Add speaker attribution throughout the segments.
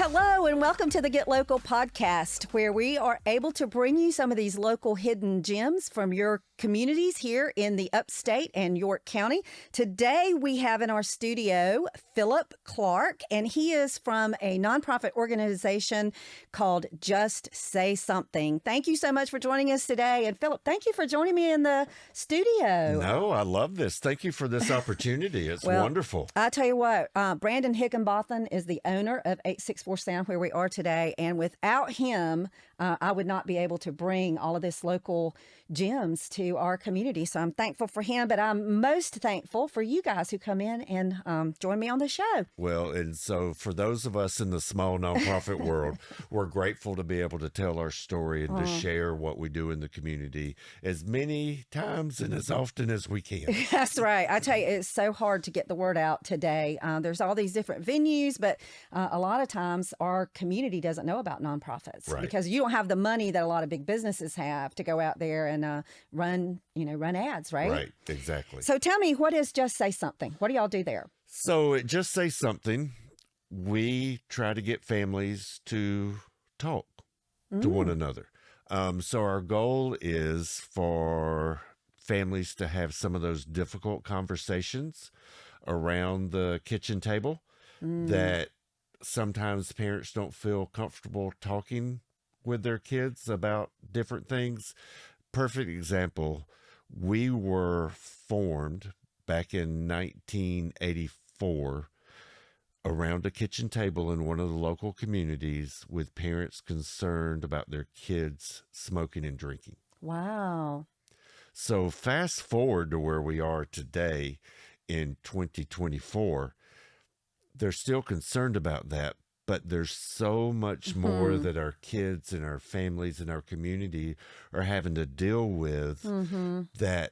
Speaker 1: Hello and welcome to the Get Local podcast, where we are able to bring you some of these local hidden gems from your communities here in the upstate and York County. Today we have in our studio Phillip Clark, and he is from a nonprofit organization called Just Say Something. Thank you so much for joining us today. And Phillip, thank you for joining me in the studio.
Speaker 2: No, I love this. Thank you for this opportunity. It's wonderful.
Speaker 1: I tell you what, Brandon Higginbotham is the owner of 864 Sound, where we are today. And without him, I would not be able to bring all of this local gems to our community. So I'm thankful for him, but I'm most thankful for you guys who come in and join me on the show.
Speaker 2: Well, and so for those of us in the small nonprofit world, we're grateful to be able to tell our story and to share what we do in the community as many times and as often as we can.
Speaker 1: That's right. I tell you, it's so hard to get the word out today. There's all these different venues, but a lot of times our community doesn't know about nonprofits because you don't have the money that a lot of big businesses have to go out there and run ads, right?
Speaker 2: Right, exactly.
Speaker 1: So tell me, what is Just Say Something? What do y'all do there?
Speaker 2: So at Just Say Something, we try to get families to talk to one another. So our goal is for families to have some of those difficult conversations around the kitchen table that sometimes parents don't feel comfortable talking with their kids about different things. Perfect example, we were formed back in 1984 around a kitchen table in one of the local communities with parents concerned about their kids smoking and drinking.
Speaker 1: Wow.
Speaker 2: So fast forward to where we are today in 2024, they're still concerned about that, but there's so much more that our kids and our families and our community are having to deal with that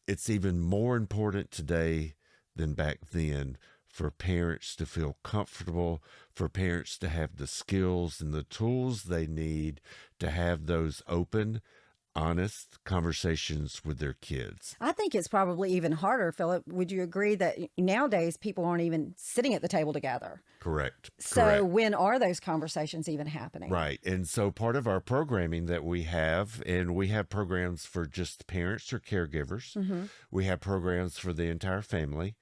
Speaker 2: it's even more important today than back then for parents to feel comfortable, for parents to have the skills and the tools they need to have those open, honest conversations with their kids.
Speaker 1: I think it's probably even harder, Phillip. Would you agree that nowadays people aren't even sitting at the table together?
Speaker 2: Correct.
Speaker 1: So when are those conversations even happening?
Speaker 2: Right. And so part of our programming that we have, and we have programs for just parents or caregivers. We have programs for the entire family,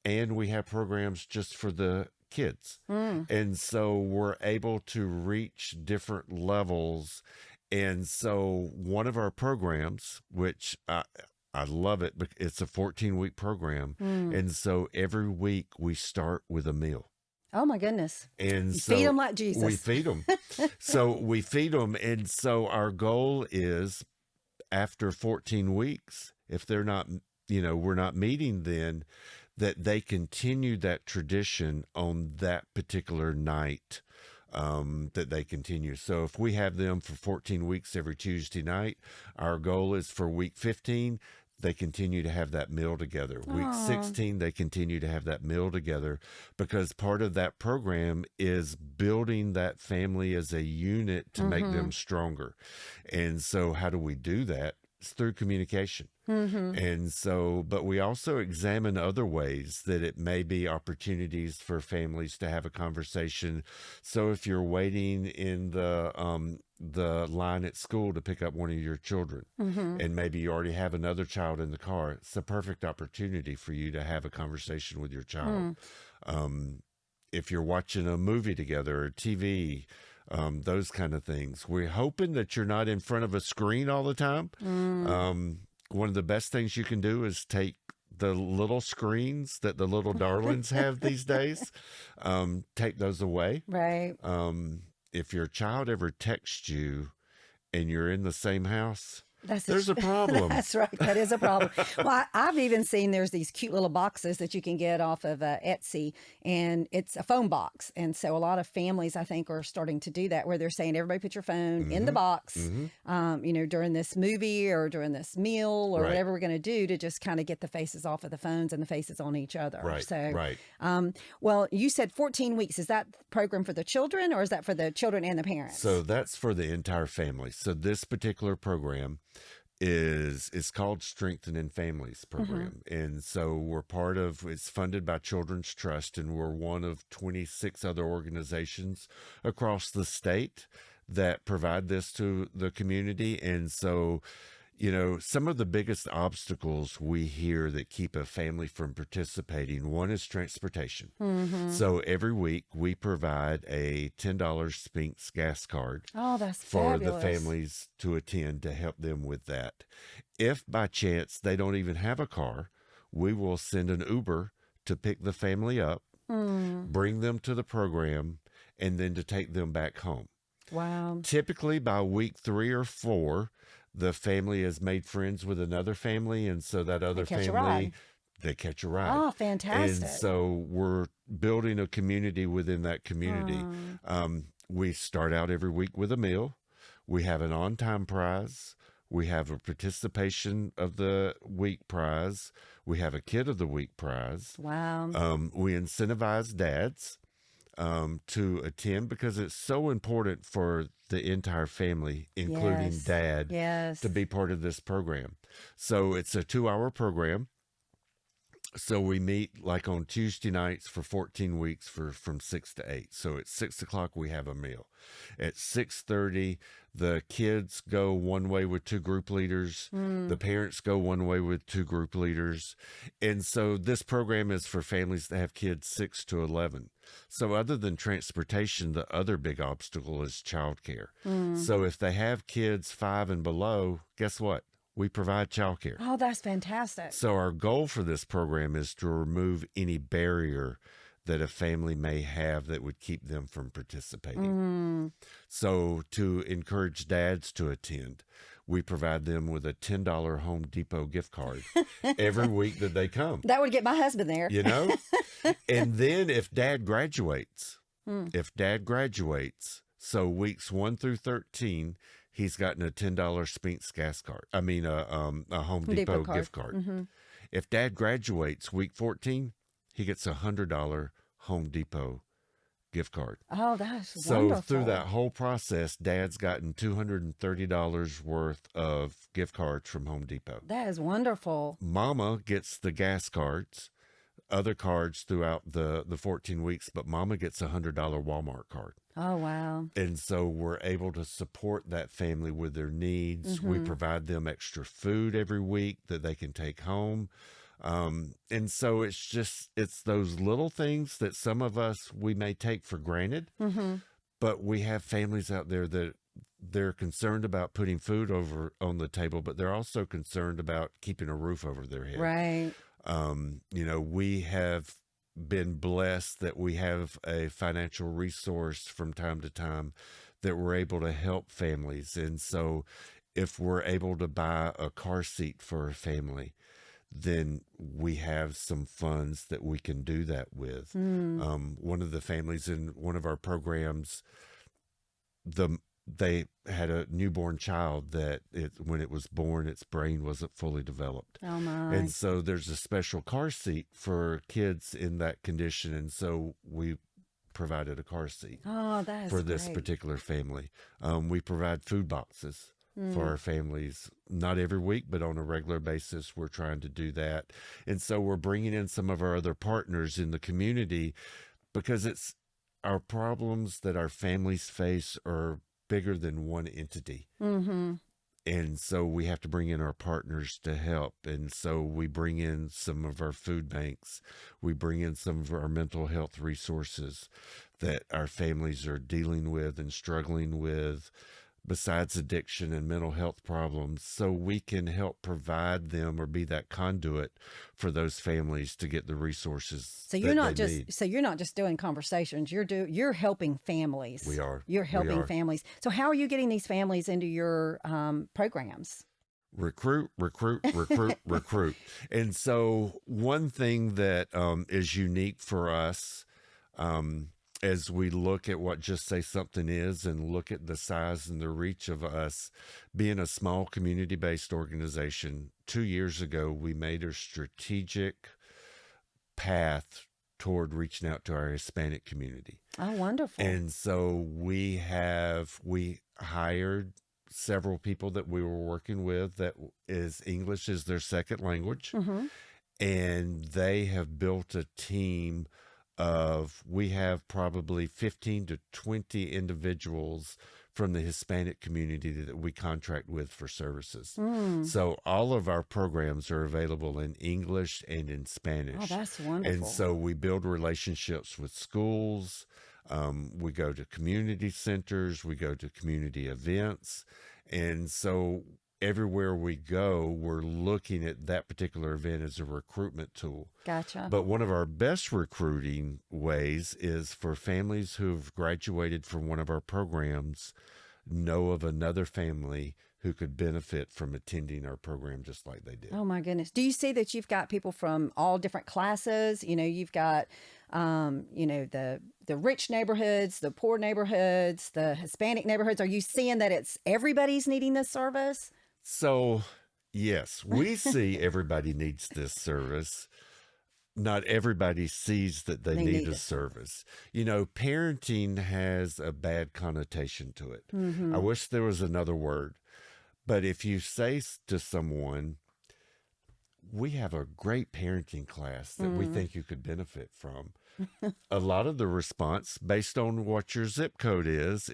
Speaker 2: and we have programs just for the kids. And so we're able to reach different levels. And so one of our programs, which I love it, but it's a 14-week program. And so every week we start with a meal.
Speaker 1: Oh, my goodness.
Speaker 2: And
Speaker 1: you
Speaker 2: so
Speaker 1: feed them like Jesus.
Speaker 2: We feed them. So we feed them. And so our goal is after 14 weeks, if they're not, we're not meeting then, that they continue that tradition on that particular night. That they continue. So if we have them for 14 weeks every Tuesday night, our goal is for week 15, they continue to have that meal together. Week 16, they continue to have that meal together, because part of that program is building that family as a unit to make them stronger. And so how do we do that? It's through communication. And so, but we also examine other ways that it may be opportunities for families to have a conversation. So if you're waiting in the line at school to pick up one of your children, and maybe you already have another child in the car, it's a perfect opportunity for you to have a conversation with your child. If you're watching a movie together or TV, those kind of things. We're hoping that you're not in front of a screen all the time. One of the best things you can do is take the little screens that the little darlings have these days, take those away.
Speaker 1: Right.
Speaker 2: If your child ever texts you and you're in the same house, there's a problem.
Speaker 1: That's right. That is a problem. Well, I've even seen there's these cute little boxes that you can get off of Etsy, and it's a phone box. And so a lot of families, I think, are starting to do that, where they're saying, everybody put your phone in the box, during this movie or during this meal or whatever we're going to do, to just kind of get the faces off of the phones and the faces on each other. Well, you said 14 weeks. Is that program for the children, or is that for the children and the parents?
Speaker 2: So that's for the entire family. So this particular program is it's called Strengthening Families program. And so we're part of, it's funded by Children's Trust, and we're one of 26 other organizations across the state that provide this to the community. And so, you know, some of the biggest obstacles we hear that keep a family from participating, one is transportation. So every week we provide a $10 Spinks gas card
Speaker 1: Oh, that's
Speaker 2: for the
Speaker 1: fabulous.
Speaker 2: families to attend to help them with that. If by chance they don't even have a car, we will send an Uber to pick the family up, bring them to the program, and then to take them back home.
Speaker 1: Wow.
Speaker 2: Typically by week 3 or 4, the family has made friends with another family, and so that other
Speaker 1: catch a
Speaker 2: family,
Speaker 1: ride.
Speaker 2: they catch a ride.
Speaker 1: Oh,
Speaker 2: And
Speaker 1: fantastic.
Speaker 2: so we're building a community within that community. We start out every week with a meal. We have an on-time prize. We have a participation of the week prize. We have a kid of the week prize.
Speaker 1: Wow.
Speaker 2: We incentivize dads to attend because it's so important for the entire family, including
Speaker 1: Yes.
Speaker 2: dad,
Speaker 1: Yes.
Speaker 2: to be part of this program. So it's a 2-hour program. So we meet like on Tuesday nights for 14 weeks from 6 to 8. So at 6 o'clock we have a meal. At 6:30, the kids go one way with 2 group leaders. The parents go one way with 2 group leaders. And so this program is for families that have kids 6 to 11. So other than transportation, the other big obstacle is childcare. So if they have kids 5 and below, guess what? We provide childcare.
Speaker 1: Oh, that's fantastic.
Speaker 2: So our goal for this program is to remove any barrier that a family may have that would keep them from participating. So to encourage dads to attend, we provide them with a $10 Home Depot gift card every week that they come,
Speaker 1: That would get my husband there.
Speaker 2: you know? And then if dad graduates, so weeks 1 through 13, he's gotten a $10 Spinks gas card. I mean, a Home Depot
Speaker 1: card.
Speaker 2: gift card. If dad graduates week 14, he gets a $100 Home Depot gift card.
Speaker 1: Oh, that's
Speaker 2: So
Speaker 1: wonderful.
Speaker 2: through that whole process, dad's gotten $230 worth of gift cards from Home Depot.
Speaker 1: That is wonderful.
Speaker 2: Mama gets the gas cards, other cards throughout the 14 weeks, but mama gets a $100 Walmart card.
Speaker 1: Oh, wow.
Speaker 2: And so we're able to support that family with their needs. We provide them extra food every week that they can take home. And so it's those little things that some of us, we may take for granted, but we have families out there that they're concerned about putting food over on the table, but they're also concerned about keeping a roof over their head.
Speaker 1: Right.
Speaker 2: You know, we have been blessed that we have a financial resource from time to time that we're able to help families. And so if we're able to buy a car seat for a family, then we have some funds that we can do that with. One of the families in one of our programs, they had a newborn child that when it was born, its brain wasn't fully developed.
Speaker 1: Oh, my.
Speaker 2: And so there's a special car seat for kids in that condition. And so we provided a car seat
Speaker 1: Oh, that is
Speaker 2: for this
Speaker 1: great.
Speaker 2: particular family. We provide food boxes for our families, not every week, but on a regular basis. We're trying to do that. And so we're bringing in some of our other partners in the community because it's our problems that our families face are bigger than one entity. And so we have to bring in our partners to help. And so we bring in some of our food banks. We bring in some of our mental health resources that our families are dealing with and struggling with, besides addiction and mental health problems, so we can help provide them or be that conduit for those families to get the resources.
Speaker 1: So you're not
Speaker 2: they need.
Speaker 1: you're not just doing conversations. You're helping families.
Speaker 2: We are.
Speaker 1: You're
Speaker 2: We
Speaker 1: helping
Speaker 2: are.
Speaker 1: families. So how are you getting these families into your programs?
Speaker 2: Recruit. And so one thing that is unique for us, as we look at what Just Say Something is and look at the size and the reach of us being a small community-based organization, 2 years ago, we made a strategic path toward reaching out to our Hispanic community.
Speaker 1: Oh, wonderful.
Speaker 2: And so we hired several people that we were working with that is English is their second language.
Speaker 1: Mm-hmm.
Speaker 2: And they have built a team we have probably 15 to 20 individuals from the Hispanic community that we contract with for services.
Speaker 1: Mm.
Speaker 2: So all of our programs are available in English and in Spanish.
Speaker 1: Oh, that's
Speaker 2: And
Speaker 1: wonderful.
Speaker 2: so we build relationships with schools. We go to community centers. We go to community events. And so everywhere we go, we're looking at that particular event as a recruitment tool.
Speaker 1: Gotcha.
Speaker 2: But one of our best recruiting ways is for families who've graduated from one of our programs know of another family who could benefit from attending our program just like they did.
Speaker 1: Oh my goodness. Do you see that you've got people from all different classes? You've got, the rich neighborhoods, the poor neighborhoods, the Hispanic neighborhoods. Are you seeing that it's everybody's needing this service?
Speaker 2: So, yes, we see everybody needs this service. Not everybody sees that they need a service. Parenting has a bad connotation to it.
Speaker 1: Mm-hmm.
Speaker 2: I wish there was another word. But if you say to someone, we have a great parenting class that we think you could benefit from, a lot of the response based on what your zip code is,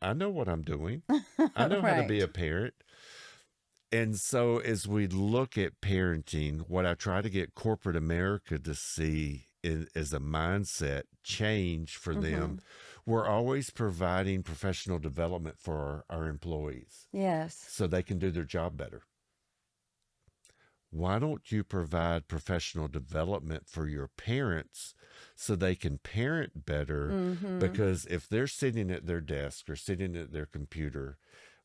Speaker 2: I know what I'm doing. I know how to be a parent. And so as we look at parenting, what I try to get corporate America to see as a mindset change for them, we're always providing professional development for our employees.
Speaker 1: Yes.
Speaker 2: So they can do their job better. Why don't you provide professional development for your parents so they can parent better?
Speaker 1: Mm-hmm.
Speaker 2: Because if they're sitting at their desk or sitting at their computer,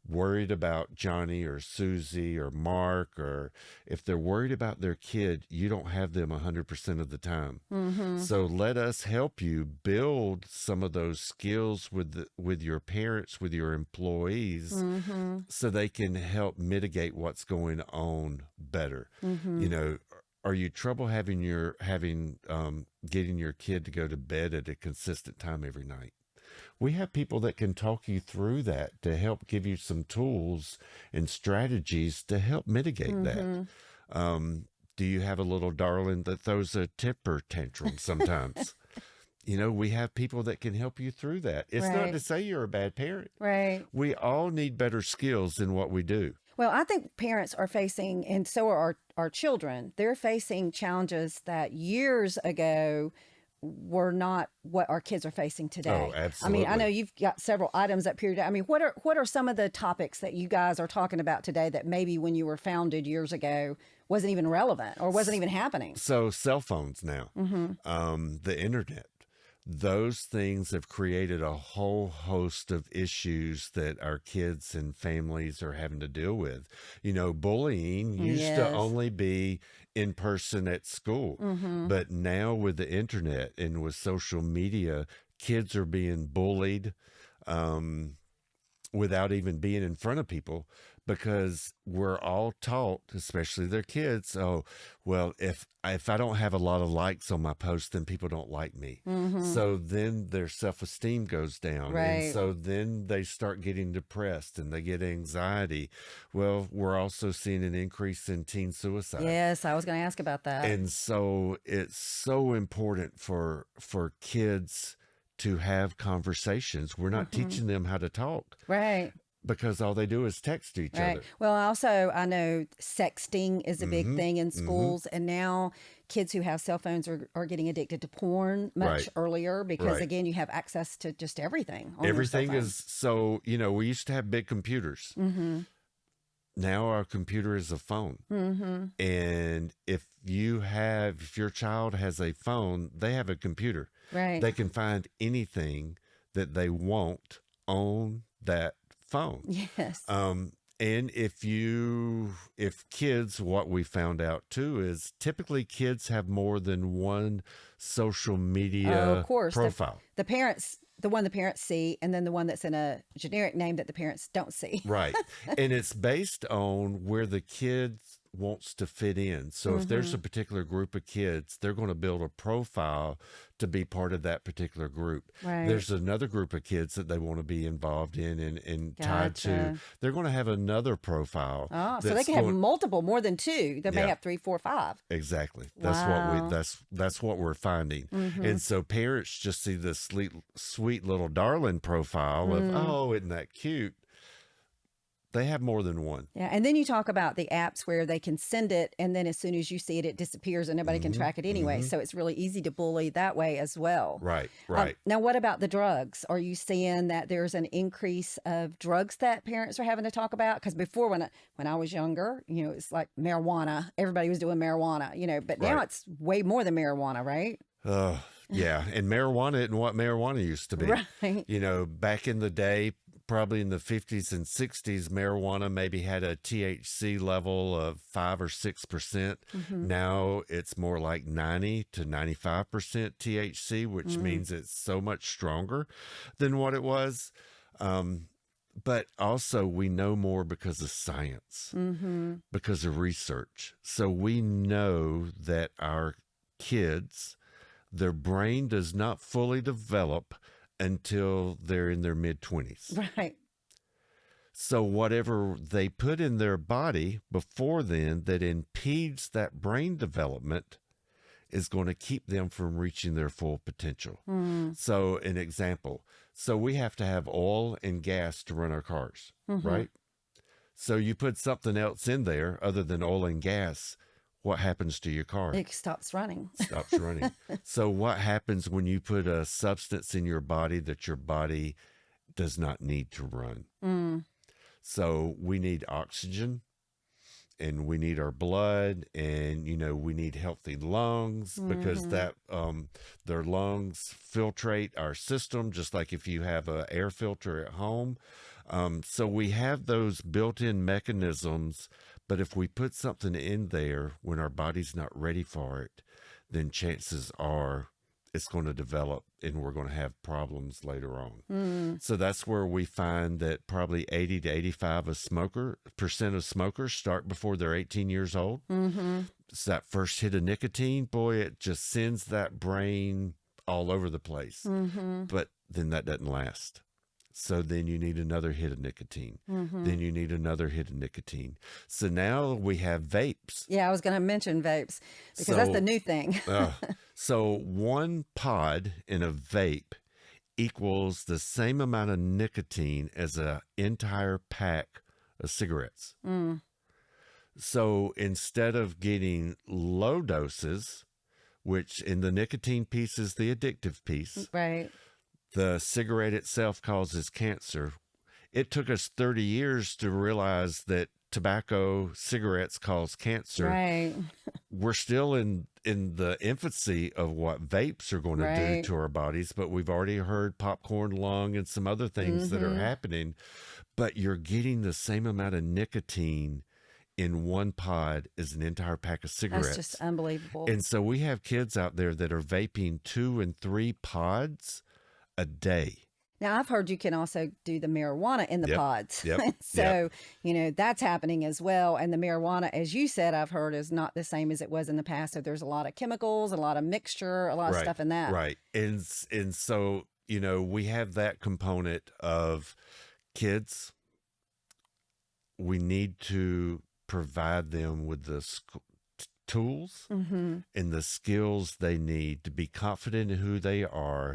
Speaker 2: worried about Johnny or Susie or Mark, or if they're worried about their kid, you don't have them 100% of the time.
Speaker 1: Mm-hmm.
Speaker 2: So let us help you build some of those skills with your parents, with your employees, so they can help mitigate what's going on better. Are you trouble getting your kid to go to bed at a consistent time every night? We have people that can talk you through that to help give you some tools and strategies to help mitigate that. Do you have a little darling that throws a temper tantrum sometimes? We have people that can help you through that. It's not to say you're a bad parent.
Speaker 1: Right.
Speaker 2: We all need better skills in what we do.
Speaker 1: Well, I think parents are facing, and so are our children, they're facing challenges that years ago were not what our kids are facing today.
Speaker 2: Oh, absolutely.
Speaker 1: I know you've got several items up here. What are some of the topics that you guys are talking about today that maybe when you were founded years ago wasn't even relevant or wasn't even happening?
Speaker 2: So cell phones now, the internet, those things have created a whole host of issues that our kids and families are having to deal with. Bullying used to only be in person at school, but now with the internet and with social media, kids are being bullied without even being in front of people, because we're all taught, especially their kids, oh, well, if I don't have a lot of likes on my post, then people don't like me. So then their self-esteem goes down.
Speaker 1: Right.
Speaker 2: And so then they start getting depressed and they get anxiety. Well, we're also seeing an increase in teen suicide.
Speaker 1: Yes, I was going to ask about that.
Speaker 2: And so it's so important for kids to have conversations. We're not teaching them how to talk.
Speaker 1: Right.
Speaker 2: Because all they do is text each other.
Speaker 1: Well, also, I know sexting is a big thing in schools, and now kids who have cell phones are getting addicted to porn much earlier because, again, you have access to just everything.
Speaker 2: Everything is so, we used to have big computers. Now our computer is a phone. And if your child has a phone, they have a computer.
Speaker 1: Right.
Speaker 2: They can find anything that they want on that phone.
Speaker 1: Yes.
Speaker 2: And if kids, what we found out too is typically kids have more than one social media profile.
Speaker 1: The one the parents see, and then the one that's in a generic name that the parents don't see.
Speaker 2: Right. And it's based on where the kids wants to fit in. So if there's a particular group of kids, they're going to build a profile to be part of that particular group.
Speaker 1: Right.
Speaker 2: There's another group of kids that they want to be involved in and tied to.
Speaker 1: Gotcha.
Speaker 2: They're going to have another profile.
Speaker 1: Oh, so they
Speaker 2: that's
Speaker 1: can have
Speaker 2: going-
Speaker 1: multiple, more than two. They may
Speaker 2: Yeah.
Speaker 1: have 3, 4, 5.
Speaker 2: Exactly.
Speaker 1: Wow.
Speaker 2: That's what we're finding. And so parents just see this sweet little darling profile of, oh, isn't that cute? They have more than one.
Speaker 1: Yeah, and then you talk about the apps where they can send it, and then as soon as you see it, it disappears, and nobody can track it anyway. So it's really easy to bully that way as well.
Speaker 2: Right, right.
Speaker 1: Now, what about the drugs? Are you seeing that there's an increase of drugs that parents are having to talk about? Because before, when I was younger, it's like marijuana. Everybody was doing marijuana, but now
Speaker 2: Right.
Speaker 1: it's way more than marijuana, right?
Speaker 2: Yeah. And marijuana isn't what marijuana used to be.
Speaker 1: Right.
Speaker 2: Back in the day, probably in the 50s and 60s, marijuana maybe had a THC level of 5 or 6%. Now it's more like 90 to 95% THC, which means it's so much stronger than what it was. But also we know more because of science, because of research. So we know that our kids, their brain does not fully develop until they're in their mid-20s.
Speaker 1: Right.
Speaker 2: So whatever they put in their body before then that impedes that brain development is going to keep them from reaching their full potential. So an example. So we have to have oil and gas to run our cars, right? So you put something else in there other than oil and gas, what happens to your car?
Speaker 1: It stops running.
Speaker 2: Stops running. So what happens when you put a substance in your body that your body does not need to run? So we need oxygen, and we need our blood, and we need healthy lungs because that their lungs filtrate our system, just like if you have an air filter at home. So we have those built-in mechanisms. But if we put something in there when our body's not ready for it, then chances are it's going to develop and we're going to have problems later on. So that's where we find that probably 80 to 85% of smokers start before they're 18 years old. It's that first hit of nicotine, boy, it just sends that brain all over the place. But then that doesn't last. So then you need another hit of nicotine. Then you need another hit of nicotine. So now we have vapes.
Speaker 1: Yeah, I was going to mention vapes because that's the new thing.
Speaker 2: So one pod in a vape equals the same amount of nicotine as an entire pack of cigarettes. So instead of getting low doses, which in the nicotine piece is the addictive piece,
Speaker 1: Right.
Speaker 2: the cigarette itself causes cancer. It took us 30 years to realize that tobacco, cigarettes cause cancer.
Speaker 1: Right.
Speaker 2: We're still in the infancy of what vapes are going to do
Speaker 1: Right.
Speaker 2: to our bodies, but we've already heard popcorn lung and some other things that are happening. But you're getting the same amount of nicotine in one pod as an entire pack of cigarettes.
Speaker 1: That's just unbelievable.
Speaker 2: And so we have kids out there that are vaping 2 and 3 pods a day.
Speaker 1: Now, I've heard you can also do the marijuana in the
Speaker 2: Yep.
Speaker 1: pods.
Speaker 2: Yep.
Speaker 1: So, that's happening as well. And the marijuana, as you said, I've heard is not the same as it was in the past. So there's a lot of chemicals, a lot of mixture, a lot of stuff in that.
Speaker 2: Right. And so, we have that component of kids. We need to provide them with the tools and the skills they need to be confident in who they are,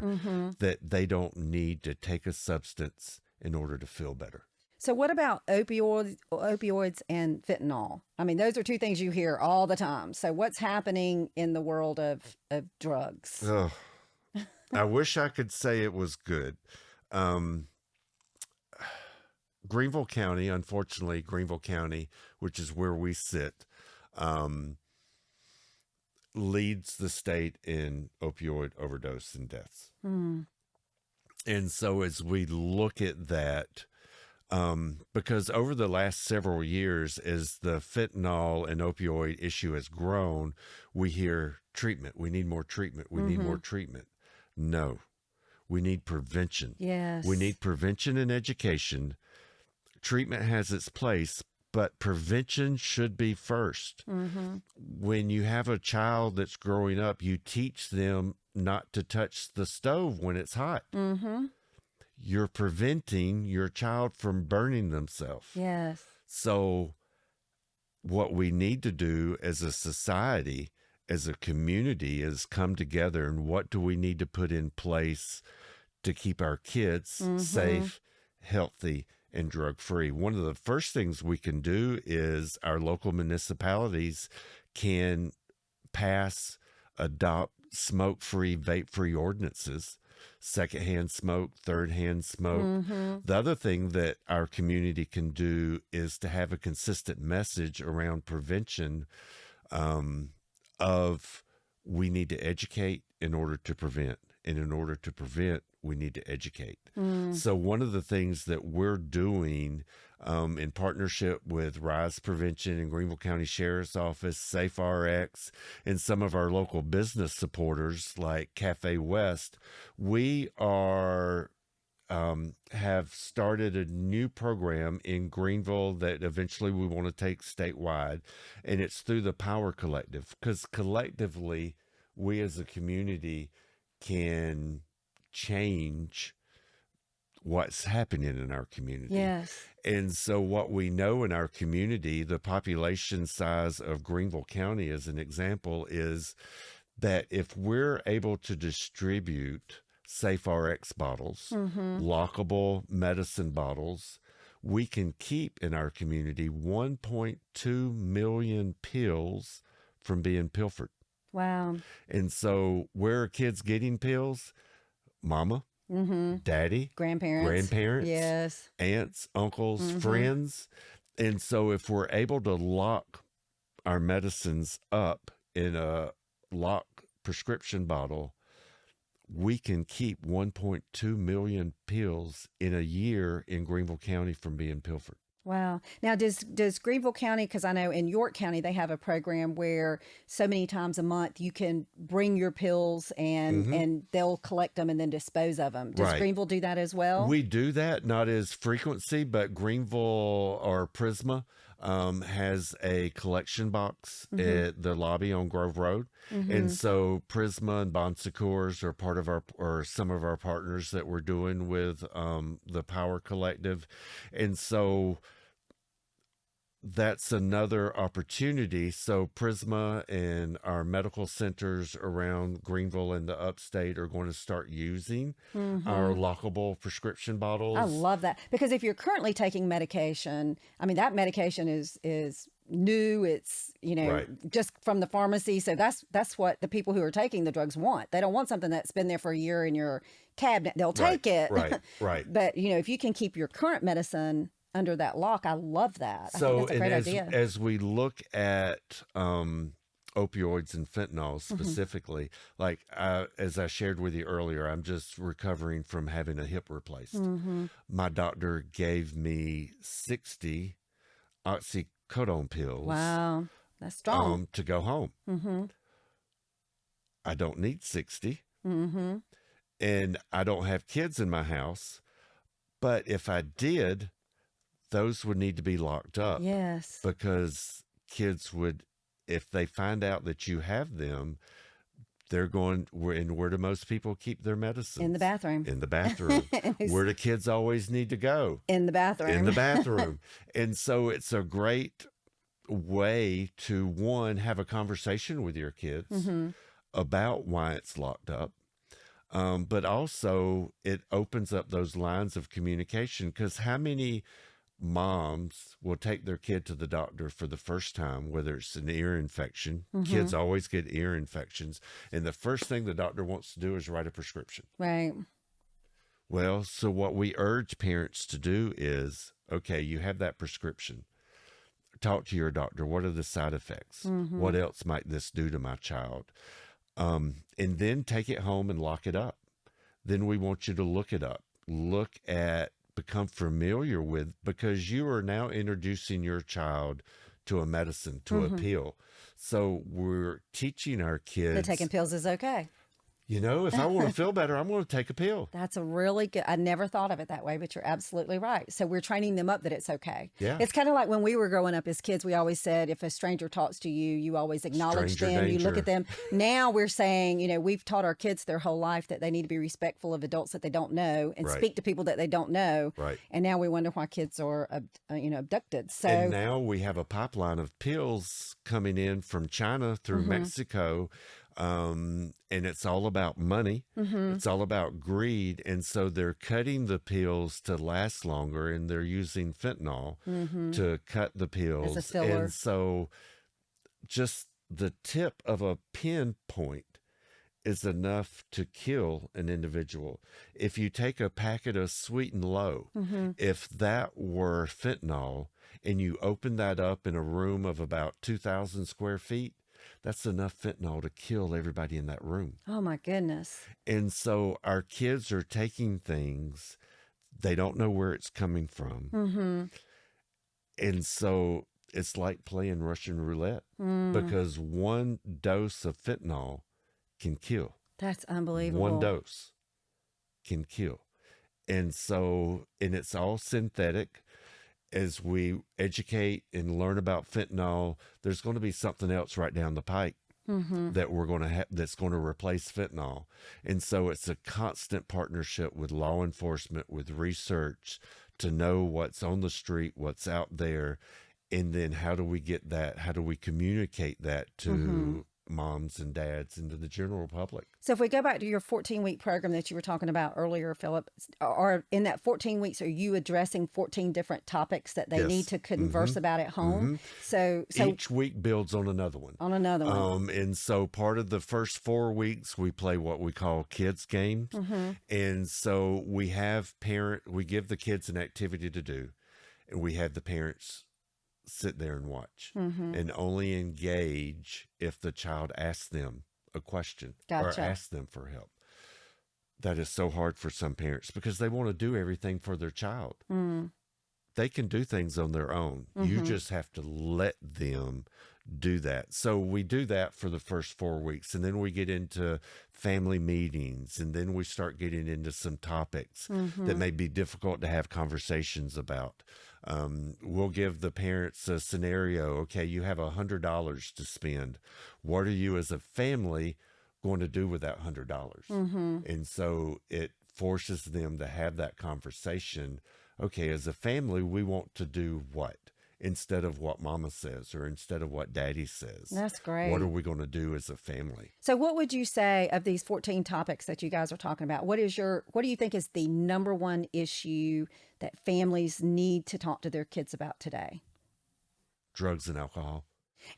Speaker 2: that they don't need to take a substance in order to feel better.
Speaker 1: So what about opioids and fentanyl? I mean, those are two things you hear all the time. So what's happening in the world of drugs?
Speaker 2: Oh, I wish I could say it was good. Greenville County, unfortunately, which is where we sit, leads the state in opioid overdose and deaths. And so as we look at that, because over the last several years, as the fentanyl and opioid issue has grown, we hear treatment. We need more treatment. We need more treatment. No, we need prevention.
Speaker 1: Yes.
Speaker 2: We need prevention and education. Treatment has its place, but prevention should be first. When you have a child that's growing up, you teach them not to touch the stove when it's hot. You're preventing your child from burning themselves.
Speaker 1: Yes.
Speaker 2: So what we need to do as a society, as a community, is come together, and what do we need to put in place to keep our kids safe, healthy, and drug-free? One of the first things we can do is our local municipalities can adopt smoke-free, vape-free ordinances, secondhand smoke, third-hand smoke. The other thing that our community can do is to have a consistent message around prevention of we need to educate in order to prevent. And in order to prevent, we need to educate. So one of the things that we're doing in partnership with Rise Prevention and Greenville County Sheriff's Office, SafeRx, and some of our local business supporters like Cafe West, we are have started a new program in Greenville that eventually we want to take statewide, and it's through the Power Collective, because collectively we as a community can change what's happening in our community.
Speaker 1: Yes.
Speaker 2: And so what we know in our community, the population size of Greenville County as an example, is that if we're able to distribute SafeRx bottles, lockable medicine bottles, we can keep in our community 1.2 million pills from being pilfered.
Speaker 1: Wow.
Speaker 2: And so where are kids getting pills? Mama, daddy, grandparents,
Speaker 1: Yes.
Speaker 2: aunts, uncles, friends. And so if we're able to lock our medicines up in a locked prescription bottle, we can keep 1.2 million pills in a year in Greenville County from being pilfered.
Speaker 1: Wow. Now, does Greenville County, because I know in York County they have a program where so many times a month you can bring your pills and they'll collect them and then dispose of them. Does
Speaker 2: Right.
Speaker 1: Greenville do that as well?
Speaker 2: We do that, not as frequency, but Greenville or Prisma has a collection box at the lobby on Grove Road. And so Prisma and Bon Secours are part of or some of our partners that we're doing with the Power Collective. And so that's another opportunity. So Prisma and our medical centers around Greenville and the upstate are going to start using our lockable prescription bottles.
Speaker 1: I love that, because if you're currently taking medication, I mean, that medication is new. It's,
Speaker 2: Right.
Speaker 1: just from the pharmacy. So that's what the people who are taking the drugs want. They don't want something that's been there for a year in your cabinet. They'll take it.
Speaker 2: Right.
Speaker 1: But, if you can keep your current medicine under that lock, I love that. I
Speaker 2: So,
Speaker 1: think that's a great idea.
Speaker 2: as we look at opioids and fentanyl specifically, like as I shared with you earlier, I'm just recovering from having a hip replaced. My doctor gave me 60 oxycodone pills.
Speaker 1: Wow. That's strong.
Speaker 2: To go home. I don't need 60. And I don't have kids in my house. But if I did, those would need to be locked up.
Speaker 1: Yes.
Speaker 2: Because kids would, if they find out that you have them, they're going, where do most people keep their medicines?
Speaker 1: In the bathroom.
Speaker 2: In the bathroom. Where do kids always need to go?
Speaker 1: In the bathroom.
Speaker 2: In the bathroom. And so it's a great way to, one, have a conversation with your kids about why it's locked up. But also it opens up those lines of communication, because how many moms will take their kid to the doctor for the first time, whether it's an ear infection. Kids always get ear infections. And the first thing the doctor wants to do is write a prescription.
Speaker 1: Right.
Speaker 2: Well, so what we urge parents to do is, okay, you have that prescription. Talk to your doctor. What are the side effects? What else might this do to my child? And then take it home and lock it up. Then we want you to look it up. Become familiar with, because you are now introducing your child to a medicine, to a pill. So we're teaching our kids
Speaker 1: That taking pills is okay.
Speaker 2: If I want to feel better, I'm going to take a pill.
Speaker 1: That's a really good, I never thought of it that way, but you're absolutely right. So we're training them up that it's okay.
Speaker 2: Yeah.
Speaker 1: It's kind of like when we were growing up as kids, we always said, if a stranger talks to you, you always acknowledge
Speaker 2: Stranger
Speaker 1: them, you look
Speaker 2: danger.
Speaker 1: at them. Now we're saying, we've taught our kids their whole life that they need to be respectful of adults that they don't know and
Speaker 2: Right.
Speaker 1: speak to people that they don't know.
Speaker 2: Right.
Speaker 1: And now we wonder why kids are, abducted. So
Speaker 2: And now we have a pipeline of pills coming in from China through Mexico. And it's all about money. It's all about greed. And so they're cutting the pills to last longer, and they're using fentanyl to cut the pills.
Speaker 1: As a filler.
Speaker 2: And so just the tip of a pinpoint is enough to kill an individual. If you take a packet of Sweet and Low, if that were fentanyl and you open that up in a room of about 2,000 square feet, that's enough fentanyl to kill everybody in that room.
Speaker 1: oh my goodness.
Speaker 2: And so our kids are taking things, they don't know where it's coming from. And so it's like playing Russian roulette because one dose of fentanyl can kill.
Speaker 1: That's unbelievable.
Speaker 2: One dose can kill. And it's all synthetic. As we educate and learn about fentanyl, there's going to be something else right down the pike that we're going to have that's going to replace fentanyl. And so it's a constant partnership with law enforcement, with research to know what's on the street, what's out there. And then how do we get that? How do we communicate that to moms and dads and to the general public?
Speaker 1: So if we go back to your 14-week program that you were talking about earlier, Philip, or in that 14 weeks, are you addressing 14 different topics that they
Speaker 2: Yes.
Speaker 1: need to converse about at home? So
Speaker 2: Each week builds on another one.
Speaker 1: on another one.
Speaker 2: And so part of the first 4 weeks, we play what we call kids games. And so we give the kids an activity to do, and we have the parents sit there and watch and only engage if the child asks them a question
Speaker 1: Gotcha.
Speaker 2: or asks them for help. That is so hard for some parents because they want to do everything for their child. They can do things on their own. You just have to let them do that. So we do that for the first 4 weeks, and then we get into family meetings, and then we start getting into some topics that may be difficult to have conversations about. We'll give the parents a scenario. Okay, you have $100 to spend. What are you as a family going to do with that $100? And so it forces them to have that conversation. Okay, as a family, we want to do what? Instead of what mama says or instead of what daddy says.
Speaker 1: That's great.
Speaker 2: What are we going to do as a family?
Speaker 1: So what would you say of these 14 topics that you guys are talking about? What do you think is the number one issue that families need to talk to their kids about today?
Speaker 2: Drugs and alcohol.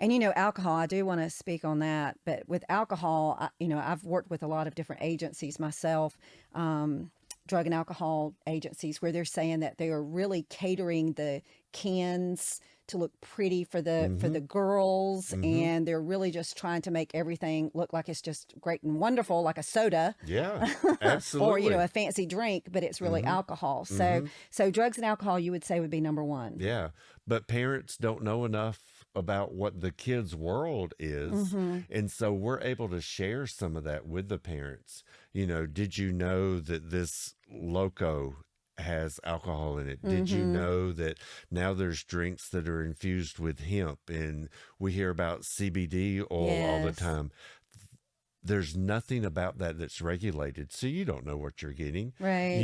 Speaker 1: And alcohol, I do want to speak on that, but with alcohol, I've worked with a lot of different agencies myself, drug and alcohol agencies, where they're saying that they are really catering the cans to look pretty for the girls, and they're really just trying to make everything look like it's just great and wonderful, like a soda.
Speaker 2: Yeah, absolutely.
Speaker 1: Or a fancy drink, but it's really alcohol. So drugs and alcohol, you would say, would be number one.
Speaker 2: Yeah, but parents don't know enough about what the kids' world is. And so we're able to share some of that with the parents. Did you know that this Loco has alcohol in it? Did you know that now there's drinks that are infused with hemp, and we hear about CBD oil all the
Speaker 1: Yes.
Speaker 2: time? There's nothing about that that's regulated, so you don't know what you're getting.
Speaker 1: Right.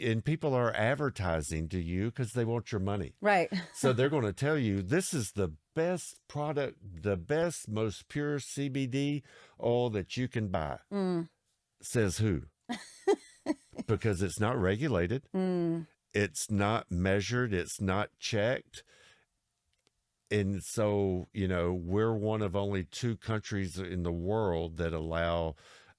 Speaker 2: And people are advertising to you because they want your money.
Speaker 1: Right.
Speaker 2: So they're going to tell you this is the best product, the best, most pure CBD oil that you can buy. Says who? Because it's not regulated. It's not measured. It's not checked. And so, we're one of only 2 countries in the world that allow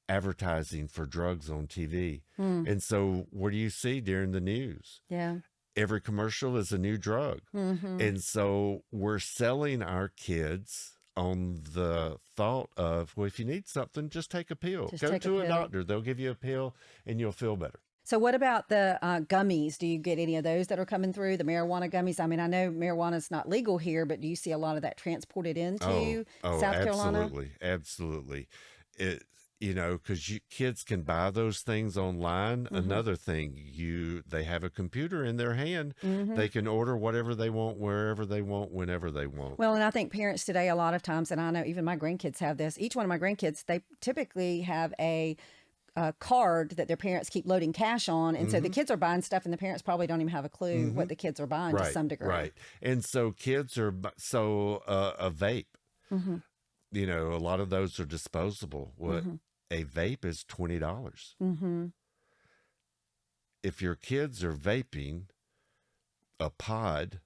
Speaker 2: advertising for drugs on TV. And so what do you see during the news?
Speaker 1: Yeah.
Speaker 2: Every commercial is a new drug. And so we're selling our kids on the thought of, well, if you need something, just take a pill.
Speaker 1: Just
Speaker 2: Go
Speaker 1: take a
Speaker 2: to a
Speaker 1: pill.
Speaker 2: doctor. They'll give you a pill and you'll feel better.
Speaker 1: So what about the gummies? Do you get any of those that are coming through, the marijuana gummies? I mean, I know marijuana's not legal here, but do you see a lot of that transported into South Carolina?
Speaker 2: Absolutely. Absolutely. you know, because kids can buy those things online. Another thing, they have a computer in their hand. They can order whatever they want, wherever they want, whenever they want.
Speaker 1: Well, and I think parents today, a lot of times, and I know even my grandkids have this, each one of my grandkids, they typically have a card that their parents keep loading cash on. And so the kids are buying stuff and the parents probably don't even have a clue what the kids are buying to some degree.
Speaker 2: Right. And so kids are, a vape, you know, a lot of those are disposable. What a vape is $20. If your kids are vaping a pod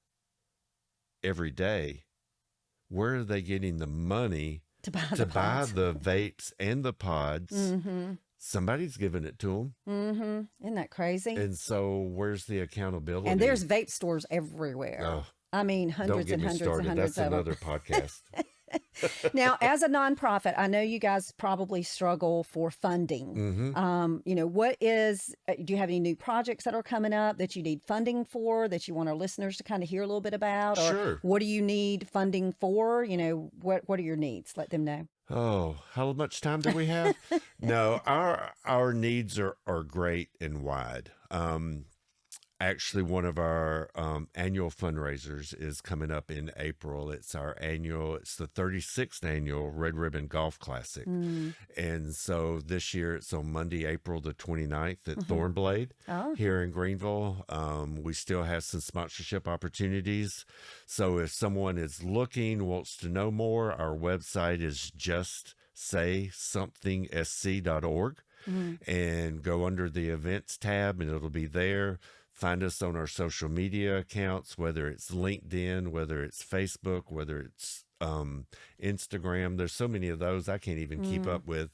Speaker 2: every day, where are they getting the money
Speaker 1: To buy
Speaker 2: to
Speaker 1: the
Speaker 2: buy
Speaker 1: pods.
Speaker 2: the vapes and the pods? Somebody's giving it to them.
Speaker 1: Isn't that crazy?
Speaker 2: And so where's the accountability?
Speaker 1: And there's vape stores everywhere.
Speaker 2: Oh,
Speaker 1: I mean,
Speaker 2: don't
Speaker 1: hundreds
Speaker 2: get
Speaker 1: and
Speaker 2: me
Speaker 1: hundreds
Speaker 2: started.
Speaker 1: and hundreds
Speaker 2: That's
Speaker 1: of them.
Speaker 2: another podcast.
Speaker 1: Now, as a nonprofit, I know you guys probably struggle for funding. You know, do you have any new projects that are coming up that you need funding for that you want our listeners to kind of hear a little bit about? Or
Speaker 2: Sure.
Speaker 1: what do you need funding for? You know, what are your needs? Let them know.
Speaker 2: Oh, how much time do we have? No, our needs are great and wide. Actually, one of our annual fundraisers is coming up in April. It's the 36th annual Red Ribbon Golf Classic. And so this year it's on Monday, April the 29th at Thornblade here in Greenville. We still have some sponsorship opportunities. So if someone is looking, wants to know more, our website is justsaysomethingsc.org and go under the events tab and it'll be there. Find us on our social media accounts, whether it's LinkedIn, whether it's Facebook, whether it's Instagram. There's so many of those I can't even keep up with.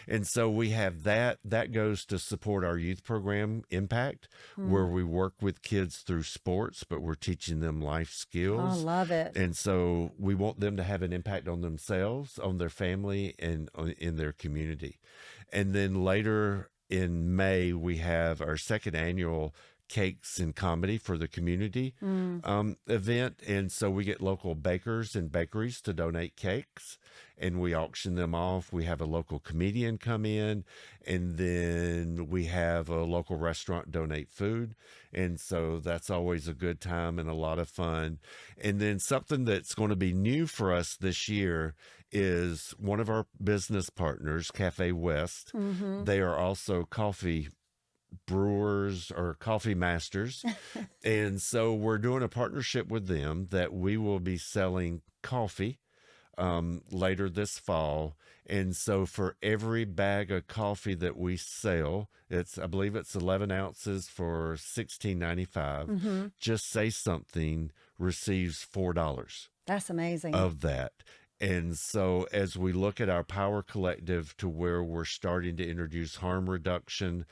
Speaker 2: And so we have that goes to support our youth program Impact, where we work with kids through sports, but we're teaching them life skills.
Speaker 1: I love it.
Speaker 2: And so we want them to have an impact on themselves, on their family, and in their community. And then later in May, we have our second annual Cakes and Comedy for the Community event. And so we get local bakers and bakeries to donate cakes and we auction them off. We have a local comedian come in, and then we have a local restaurant donate food. And so that's always a good time and a lot of fun. And then something that's going to be new for us this year is one of our business partners, Cafe West. They are also coffee brewers or coffee masters. And so we're doing a partnership with them that we will be selling coffee later this fall. And so for every bag of coffee that we sell, I believe it's 11 ounces for $16.95. Just Say Something receives $4
Speaker 1: That's amazing.
Speaker 2: of that. And so as we look at our Power Collective to where we're starting to introduce harm reduction,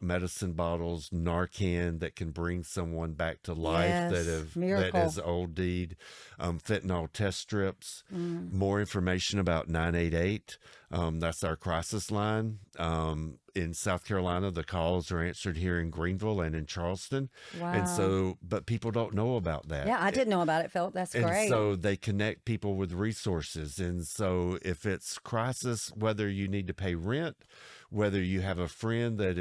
Speaker 2: medicine bottles, Narcan that can bring someone back to life
Speaker 1: Yes,
Speaker 2: that
Speaker 1: miracle.
Speaker 2: has OD'd, fentanyl test strips, more information about 988. That's our crisis line. In South Carolina, the calls are answered here in Greenville and in Charleston.
Speaker 1: Wow.
Speaker 2: And so, but people don't know about that.
Speaker 1: Yeah, I didn't know about it, Phillip. That's
Speaker 2: And
Speaker 1: great.
Speaker 2: so they connect people with resources. And so if it's crisis, whether you need to pay rent, whether you have a friend that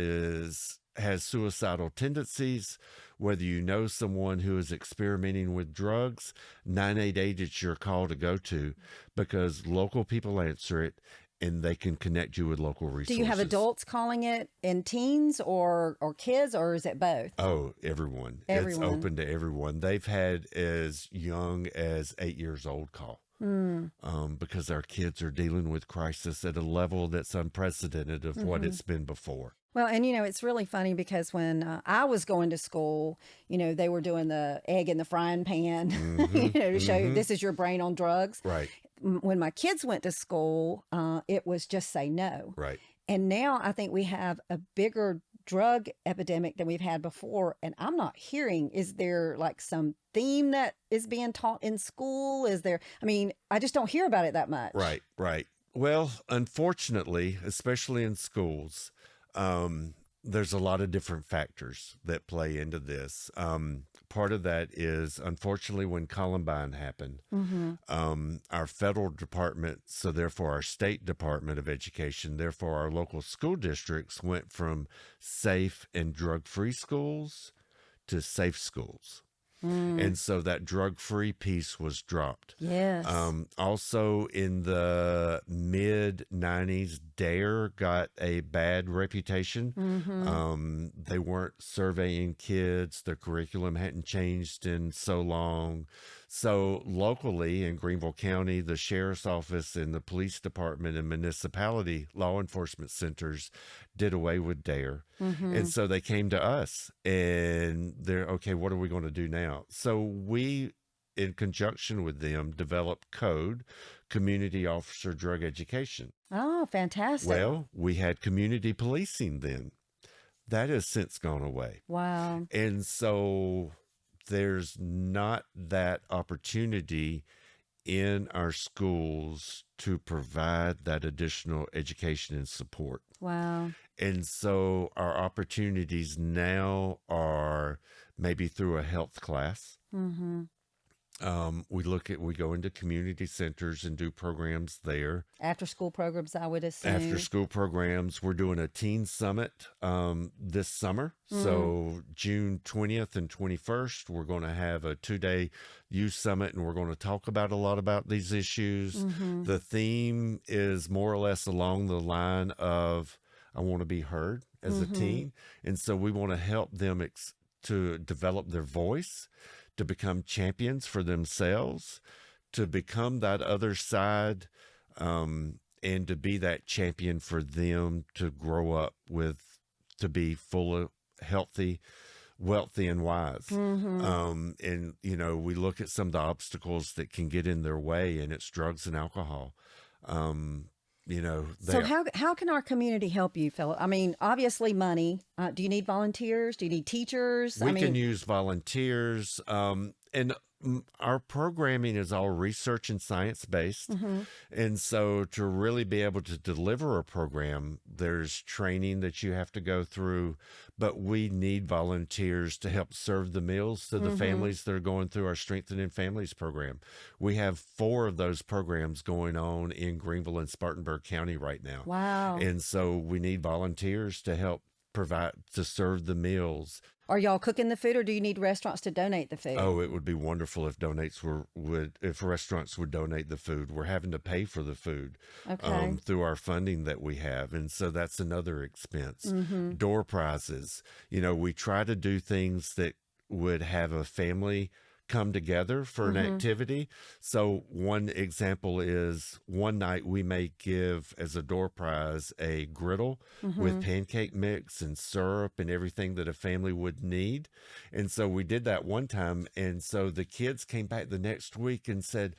Speaker 2: has suicidal tendencies, whether you know someone who is experimenting with drugs, 988 is your call to go to, because local people answer it and they can connect you with local resources.
Speaker 1: Do you have adults calling it and teens or kids, or is it both?
Speaker 2: Oh, everyone.
Speaker 1: Everyone.
Speaker 2: It's open to everyone. They've had as young as 8 years old call. Because our kids are dealing with crisis at a level that's unprecedented of what it's been before.
Speaker 1: Well, and it's really funny because when I was going to school, they were doing the egg in the frying pan, to show you this is your brain on drugs.
Speaker 2: Right,
Speaker 1: When my kids went to school, it was just say no.
Speaker 2: right.
Speaker 1: And now I think we have a bigger drug epidemic than we've had before. And I'm not hearing, is there like some theme that is being taught in school? I just don't hear about it that much.
Speaker 2: Right, right. Well, unfortunately, especially in schools, there's a lot of different factors that play into this. part of that is, unfortunately, when Columbine happened, our federal department, so therefore our state Department of Education, therefore our local school districts went from safe and drug-free schools to safe schools. And so that drug-free piece was dropped.
Speaker 1: Yes.
Speaker 2: Also, in the mid 90s, DARE got a bad reputation. They weren't surveying kids. Their curriculum hadn't changed in so long. So locally in Greenville County, the sheriff's office and the police department and municipality law enforcement centers did away with DARE. And so they came to us and they're, okay, what are we going to do now? So we, in conjunction with them, developed CODE, Community Officer Drug Education.
Speaker 1: Oh, fantastic.
Speaker 2: Well, we had community policing then. That has since gone away.
Speaker 1: Wow.
Speaker 2: And so there's not that opportunity in our schools to provide that additional education and support.
Speaker 1: Wow.
Speaker 2: And so our opportunities now are maybe through a health class. We go into community centers and do programs there.
Speaker 1: After school programs, I would assume.
Speaker 2: After school programs, we're doing a teen summit this summer. So June 20th and 21st, we're going to have a 2-day youth summit, and we're going to talk about a lot about these issues. The theme is more or less along the line of, I want to be heard as a teen. And so we want to help them to develop their voice, to become champions for themselves, to become that other side, and to be that champion for them to grow up with, to be full of healthy, wealthy, and wise. And, you know, we look at some of the obstacles that can get in their way, and it's drugs and alcohol. You know,
Speaker 1: so how can our community help you, Phillip? I mean, obviously money. Do you need volunteers? Do you need teachers?
Speaker 2: We can use volunteers. And our programming is all research and science based. And so to really be able to deliver a program, there's training that you have to go through, but we need volunteers to help serve the meals to the families that are going through our Strengthening Families program. We have 4 of those programs going on in Greenville and Spartanburg County right now.
Speaker 1: Wow.
Speaker 2: And so we need volunteers to help provide, to serve the meals.
Speaker 1: Are y'all cooking the food, or do you need restaurants to donate the food?
Speaker 2: Oh, it would be wonderful if if restaurants would donate the food. We're having to pay for the food through our funding that we have, and so that's another expense. Door prizes. You know, we try to do things that would have a family come together for an activity. So one example is, one night we may give as a door prize a griddle with pancake mix and syrup and everything that a family would need. And so we did that one time. And so the kids came back the next week and said,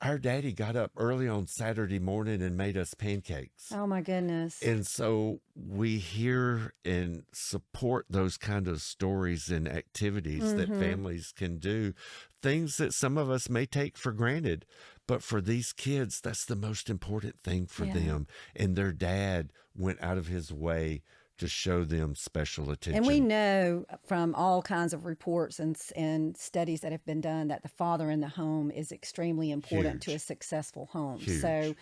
Speaker 2: our daddy got up early on Saturday morning and made us pancakes.
Speaker 1: Oh my goodness.
Speaker 2: And so we hear and support those kind of stories and activities that families can do, things that some of us may take for granted, but for these kids, that's the most important thing for them. And their dad went out of his way to show them special attention.
Speaker 1: And we know from all kinds of reports and studies that have been done that the father in the home is extremely important to a successful home.
Speaker 2: Huge.
Speaker 1: So,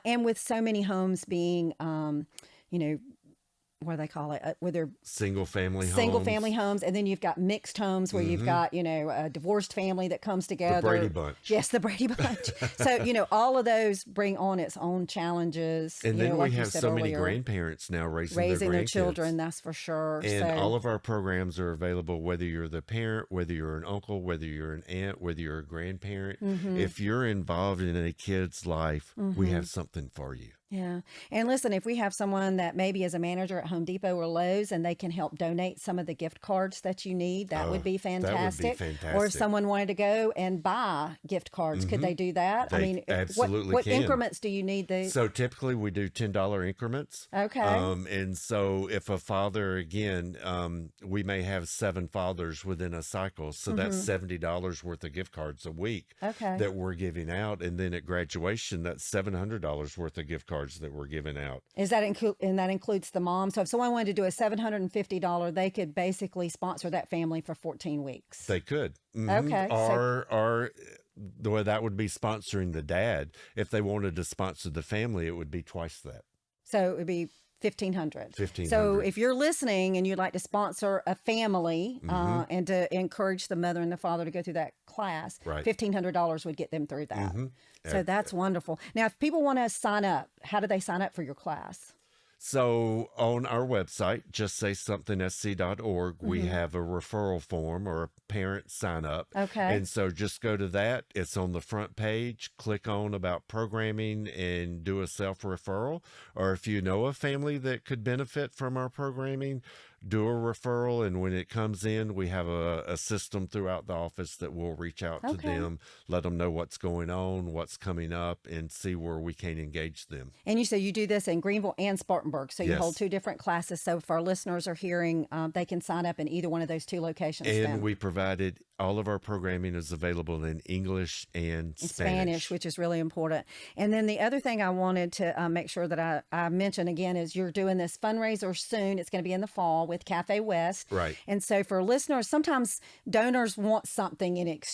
Speaker 1: and with so many homes being, you know, what do they call it? Where they're
Speaker 2: single family
Speaker 1: homes, and then you've got mixed homes where you've got, you know, a divorced family that comes together.
Speaker 2: The Brady Bunch.
Speaker 1: Yes, the Brady Bunch. So, you know, all of those bring on its own challenges.
Speaker 2: And
Speaker 1: you
Speaker 2: then
Speaker 1: know,
Speaker 2: we
Speaker 1: like
Speaker 2: have so many
Speaker 1: earlier,
Speaker 2: grandparents now raising
Speaker 1: their
Speaker 2: grandkids.
Speaker 1: children, that's for sure.
Speaker 2: And
Speaker 1: so,
Speaker 2: all of our programs are available, whether you're the parent, whether you're an uncle, whether you're an aunt, whether you're a grandparent. If you're involved in a kid's life, we have something for you.
Speaker 1: Yeah. And listen, if we have someone that maybe is a manager at Home Depot or Lowe's and they can help donate some of the gift cards that you need, that would be fantastic.
Speaker 2: That would be fantastic.
Speaker 1: Or if someone wanted to go and buy gift cards, could they do that?
Speaker 2: They absolutely
Speaker 1: what
Speaker 2: can.
Speaker 1: increments do you need?
Speaker 2: So typically we do $10 increments.
Speaker 1: Okay.
Speaker 2: And so if a father, again, we may have 7 fathers within a cycle. So that's $70 worth of gift cards a week that we're giving out. And then at graduation, that's $700 worth of gift cards cards that we're giving out.
Speaker 1: Is that and that includes the mom? So if someone wanted to do a $750, they could basically sponsor that family for 14 weeks.
Speaker 2: They could.
Speaker 1: Okay.
Speaker 2: Or the way that would be sponsoring the dad. If they wanted to sponsor the family, it would be twice that.
Speaker 1: So it would be 1,500.
Speaker 2: 1,500.
Speaker 1: So if you're listening and you'd like to sponsor a family and to encourage the mother and the father to go through that class,
Speaker 2: Right.
Speaker 1: $1,500 would get them through that. So that's wonderful. Now, if people want to sign up, how do they sign up for your class?
Speaker 2: So on our website, justsaysomethingsc.org, we have a referral form or a parent sign up.
Speaker 1: Okay.
Speaker 2: And so just go to that. It's on the front page. Click on about programming and do a self-referral. Or if you know a family that could benefit from our programming, do a referral. And when it comes in, we have a system throughout the office that will reach out to them, let them know what's going on, what's coming up, and see where we can engage them.
Speaker 1: And you say you do this in Greenville and Spartanburg. So you
Speaker 2: Yes.
Speaker 1: hold two different classes. So if our listeners are hearing, they can sign up in either one of those two locations.
Speaker 2: And
Speaker 1: then.
Speaker 2: we provided all of our programming is available in English and Spanish.
Speaker 1: Which is really important. And then the other thing I wanted to make sure that I mention again is you're doing this fundraiser soon. It's going to be in the fall with Cafe West.
Speaker 2: Right.
Speaker 1: And so for listeners, sometimes donors want something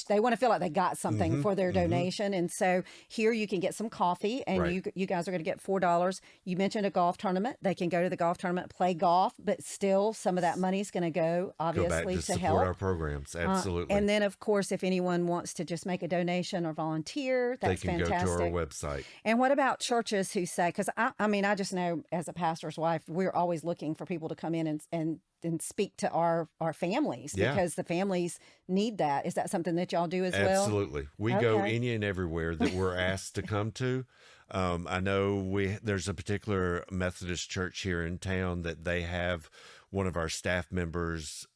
Speaker 1: they want to feel like they got something for their donation. And so here you can get some coffee and
Speaker 2: Right.
Speaker 1: you guys are going to get $4. You mentioned a golf tournament. They can go to the golf tournament, play golf, but still some of that money is going to go obviously
Speaker 2: Go back to support
Speaker 1: help
Speaker 2: our programs. Absolutely.
Speaker 1: and then, of course, if anyone wants to just make a donation or volunteer, that's
Speaker 2: they can
Speaker 1: fantastic.
Speaker 2: go to our website.
Speaker 1: And what about churches who say, because I mean, I just know as a pastor's wife, we're always looking for people to come in and speak to our families because the families need that. Is that something that y'all do as well?
Speaker 2: Absolutely. We go any and everywhere that we're asked to come to. I know there's a particular Methodist church here in town that they have one of our staff members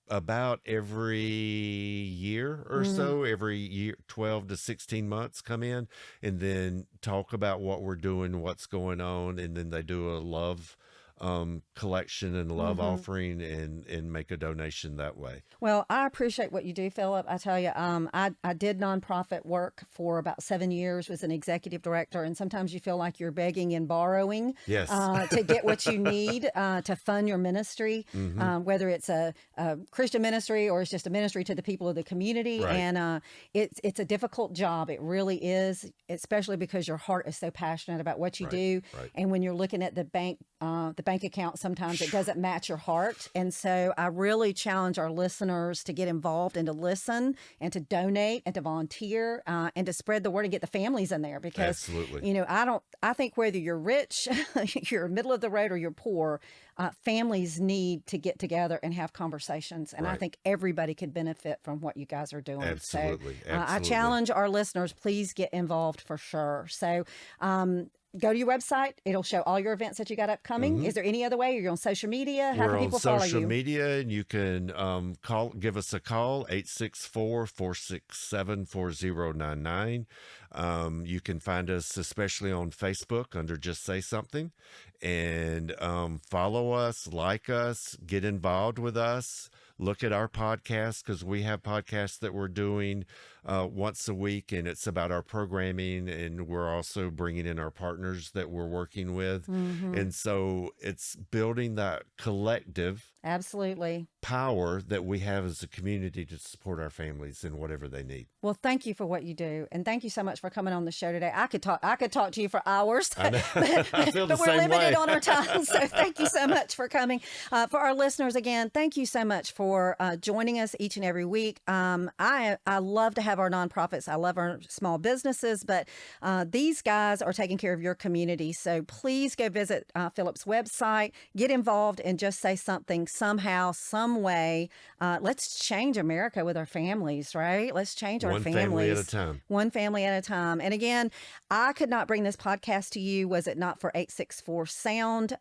Speaker 2: about every year or so, every year, 12 to 16 months come in and then talk about what we're doing, what's going on. And then they do a love collection and love offering and make a donation that way.
Speaker 1: Well, I appreciate what you do, Phillip. I tell you, I did nonprofit work for about 7 years, was an executive director, and sometimes you feel like you're begging and borrowing
Speaker 2: Yes.
Speaker 1: To get what you need to fund your ministry, whether it's a Christian ministry or it's just a ministry to the people of the community.
Speaker 2: Right.
Speaker 1: And it's a difficult job. It really is, especially because your heart is so passionate about what you do.
Speaker 2: Right.
Speaker 1: And when you're looking at the bank account, sometimes it doesn't match your heart. And so I really challenge our listeners to get involved and to listen and to donate and to volunteer and to spread the word and get the families in there because,
Speaker 2: Absolutely.
Speaker 1: you know, I think whether you're rich, you're middle of the road or you're poor, families need to get together and have conversations. And I
Speaker 2: Right.
Speaker 1: think everybody could benefit from what you guys are doing.
Speaker 2: Absolutely.
Speaker 1: So I
Speaker 2: Absolutely.
Speaker 1: challenge our listeners, please get involved for sure. So, go to your website. It'll show all your events that you got upcoming. Is there any other way? You're on social media? How
Speaker 2: We're
Speaker 1: can
Speaker 2: on
Speaker 1: people follow
Speaker 2: social
Speaker 1: you?
Speaker 2: media, and you can give us a call, 864-467-4099. You can find us especially on Facebook under Just Say Something, and follow us, like us, get involved with us. Look at our podcast because we have podcasts that we're doing once a week, and it's about our programming, and we're also bringing in our partners that we're working with. And so it's building that collective
Speaker 1: Absolutely.
Speaker 2: power that we have as a community to support our families in whatever they need.
Speaker 1: Well, thank you for what you do, and thank you so much for coming on the show today. I could talk to you for hours,
Speaker 2: I know.
Speaker 1: but,
Speaker 2: I feel the
Speaker 1: but we're
Speaker 2: same
Speaker 1: limited
Speaker 2: way.
Speaker 1: on our time. So thank you so much for coming. For our listeners, again, thank you so much for joining us each and every week. I love to have our nonprofits. I love our small businesses, but these guys are taking care of your community. So please go visit Phillip's website, get involved, and just say something somehow, some way. Let's change America with our families, right? Let's change our
Speaker 2: One
Speaker 1: families.
Speaker 2: family at a time.
Speaker 1: One family at a time. And again, I could not bring this podcast to you was it not for 864 Sound,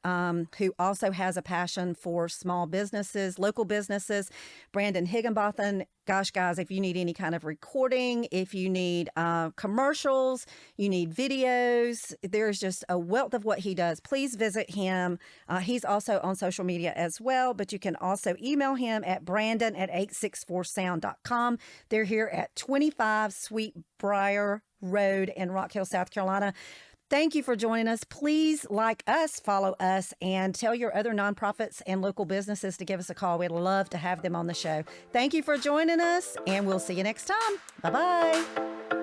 Speaker 1: who also has a passion for small businesses, local businesses. Brandon Higginbotham. Gosh, guys, if you need any kind of recording, if you need commercials, you need videos, there's just a wealth of what he does. Please visit him. He's also on social media as well, but you can also email him at brandon@864sound.com. They're here at 25 Sweetbriar Road in Rock Hill, South Carolina. Thank you for joining us. Please like us, follow us, and tell your other nonprofits and local businesses to give us a call. We'd love to have them on the show. Thank you for joining us, and we'll see you next time. Bye-bye.